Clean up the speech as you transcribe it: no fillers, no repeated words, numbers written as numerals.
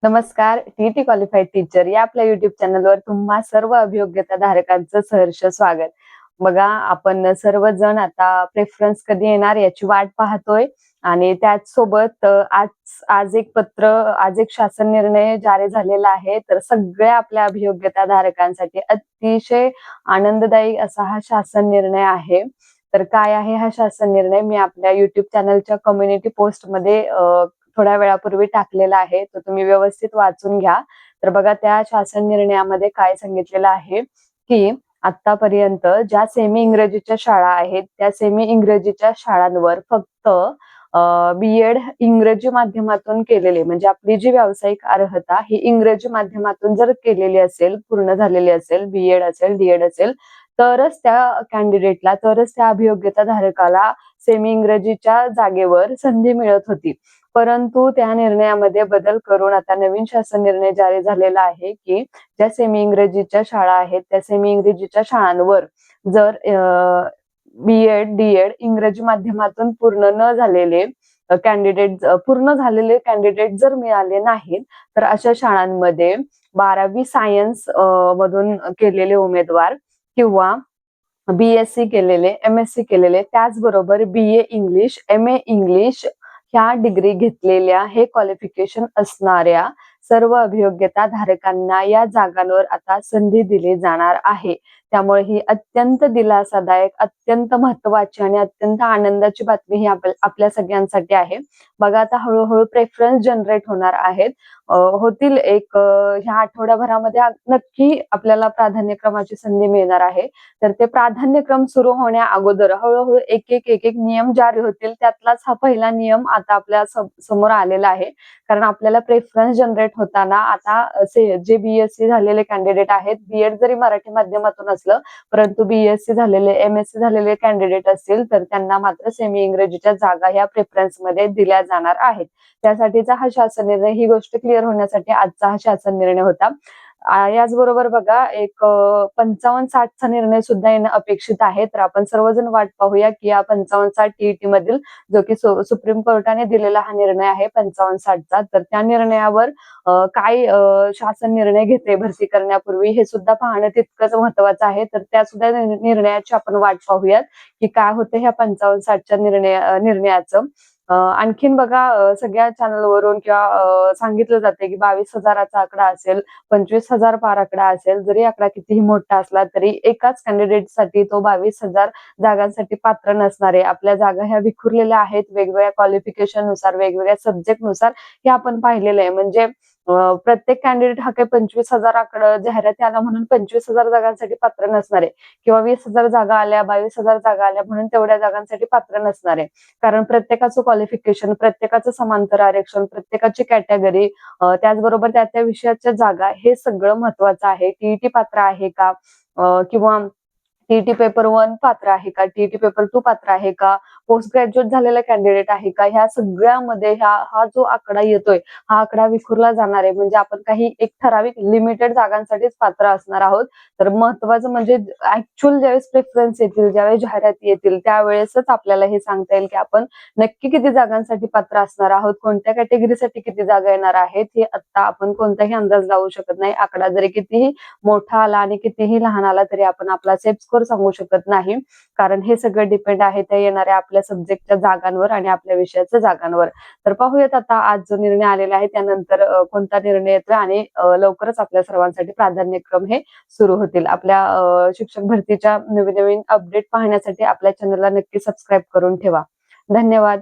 नमस्कार. TET qualified teacher या आपल्या युट्यूब चॅनलवर तुम्हा सर्व अभियोग्यता धारकांचं सहर्ष स्वागत. बघा, आपण सर्वजण आता प्रेफरन्स कधी येणार याची वाट पाहतोय आणि त्याचसोबत आज एक शासन निर्णय जारी झालेला आहे. तर सगळ्या आपल्या अभियोग्यता धारकांसाठी अतिशय आनंददायी असा हा शासन निर्णय आहे. तर काय आहे हा शासन निर्णय? मी आपल्या युट्यूब चॅनलच्या कम्युनिटी पोस्टमध्ये थोड्या वेळापूर्वी टाकलेला आहे, तो तुम्ही व्यवस्थित वाचून घ्या. तर बघा, त्या शासन निर्णयामध्ये काय सांगितलेलं आहे की आतापर्यंत ज्या सेमी इंग्रजीच्या शाळा आहेत त्या सेमी इंग्रजीच्या शाळांवर फक्त बी.एड इंग्रजी माध्यमातून केलेले, म्हणजे आपली जी व्यावसायिक अर्हता ही इंग्रजी माध्यमातून जर केलेली असेल, पूर्ण झालेली असेल, बी.एड असेल, डी.एड असेल, तरच त्या अभियोग्यता धारकाला सेमी इंग्रजीच्या जागेवर संधी मिळत होती. परंतु त्या निर्णयामध्ये बदल करून आता नवीन शासन निर्णय जारी झालेला आहे की ज्या सेमी इंग्रजीच्या शाळा आहेत त्या सेमी इंग्रजीच्या शाळांवर जर बी.एड, डी.एड इंग्रजी माध्यमातून पूर्ण झालेले कॅन्डिडेट जर मिळाले नाहीत, तर अशा शाळांमध्ये 12वी सायन्स मधून केलेले उमेदवार किंवा बी.एससी केलेले, एम.एससी केलेले, त्याचबरोबर बी.ए इंग्लिश, एम.ए इंग्लिश ह्या डिग्री घेतलेल्या, हे क्वालिफिकेशन असणाऱ्या सर्व अभियोग्यता धारकांना या जागांवर आता संधी दिली जाणार आहे. त्यामुळे ही अत्यंत दिलासादायक, अत्यंत महत्वाची आणि अत्यंत आनंदाची बातमी ही आपल्या सगळ्यांसाठी आहे. बघा, आता हळूहळू प्रेफरन्स जनरेट होणार आहेत. ह्या आठवड्याभरामध्ये नक्की आपल्याला प्राधान्यक्रमाची संधी मिळणार आहे. तर ते प्राधान्यक्रम सुरू होण्या अगोदर हळूहळू एक एक नियम जारी होतील. त्यातलाच हा पहिला नियम आता आपल्या समोर आलेला आहे. कारण आपल्याला प्रेफरन्स जनरेट होताना आता जे बी.एससी झालेले कॅन्डिडेट आहेत, बी.एड जरी मराठी माध्यमातून असलं, परंतु बी.एससी झालेले, एम.एससी झालेले कॅन्डिडेट असतील तर त्यांना मात्र सेमी इंग्रजीच्या जागा ह्या प्रेफरन्स मध्ये दिल्या जाणार आहेत. त्यासाठीचा हा शासन निर्णय, ही गोष्ट क्लिअर होण्यासाठी आजचा हा शासन निर्णय होता. याचबरोबर बघा, एक 55-60 चा निर्णय सुद्धा येणं अपेक्षित आहे. तर आपण सर्वजण वाट पाहूया की या 55-60 टीईटी मधील, जो की सुप्रीम कोर्टाने दिलेला हा निर्णय आहे 55-60 चा, तर त्या निर्णयावर काय शासन निर्णय घेते भरती करण्यापूर्वी हे सुद्धा पाहणं तितकंच महत्वाचं आहे. तर त्या सुद्धा निर्णयाची आपण वाट पाहूयात की काय होतं ह्या 55-60 च्या निर्णयाचं. आणखीन बघा, सगळ्या चॅनलवरून किंवा सांगितलं जाते की 22,000चा आकडा असेल, 25,000 पार आकडा असेल. जरी आकडा कितीही मोठा असला तरी एकाच कॅन्डिडेटसाठी तो 22,000 जागांसाठी पात्र नसणारे, आपल्या जागा ह्या विखुरलेल्या आहेत वेगवेगळ्या क्वालिफिकेशन नुसार, वेगवेगळ्या सब्जेक्ट नुसार, हे आपण पाहिलेलं आहे. म्हणजे प्रत्येक कॅन्डिडेट हा काही 25,000 आकडा जाहिराती आला म्हणून 25,000 जागांसाठी पात्र नसणारे, किंवा 20,000 जागा आल्या, 22,000 जागा आल्या म्हणून तेवढ्या जागांसाठी पात्र नसणारे. कारण प्रत्येकाचं क्वालिफिकेशन, प्रत्येकाचं समांतर आरक्षण, प्रत्येकाची कॅटेगरी, त्याचबरोबर त्या विषयाच्या जागा, हे सगळं महत्वाचं आहे. टीईटी पात्र आहे का, किंवा टीईटी पेपर 1 पात्र आहे का, टीईटी पेपर 2 पात्र आहे का, पोस्ट ग्रॅज्युएट झालेला कॅन्डिडेट आहे का, ह्या सगळ्यामध्ये हा जो आकडा येतोय, हा आकडा विखुरला जाणार आहे. म्हणजे आपण काही एक ठराविक लिमिटेड जागांसाठीच पात्र असणार आहोत. तर महत्वाचं म्हणजे ऍक्च्युअल ज्यावेळेस प्रेफरन्स येतील, ज्यावेळेस जाहिराती येतील, त्यावेळेसच आपल्याला हे सांगता येईल की आपण नक्की किती जागांसाठी पात्र असणार आहोत, कोणत्या कॅटेगरीसाठी किती जागा येणार आहेत. हे आता आपण कोणताही अंदाज लावू शकत नाही. आकडा जरी कितीही मोठा आला आणि कितीही लहान आला तरी आपण आपला सेफ स्कोर सांगू शकत नाही. कारण हे सगळं डिपेंड आहे त्या येणाऱ्या आपल्या सब्जेक्टच्या जागांवर आणि आपल्या विषयाच्या जागांवर. तर पाहूयात आता आज जो निर्णय आलेला आहे त्यानंतर कोणता निर्णय येतोय, आणि लवकरच आपल्या सर्वांसाठी प्राधान्यक्रम हे सुरू होतील. आपल्या शिक्षक भरतीच्या नवीन नवीन अपडेट पाहण्यासाठी आपल्या चॅनलला नक्की सबस्क्राईब करून ठेवा. धन्यवाद.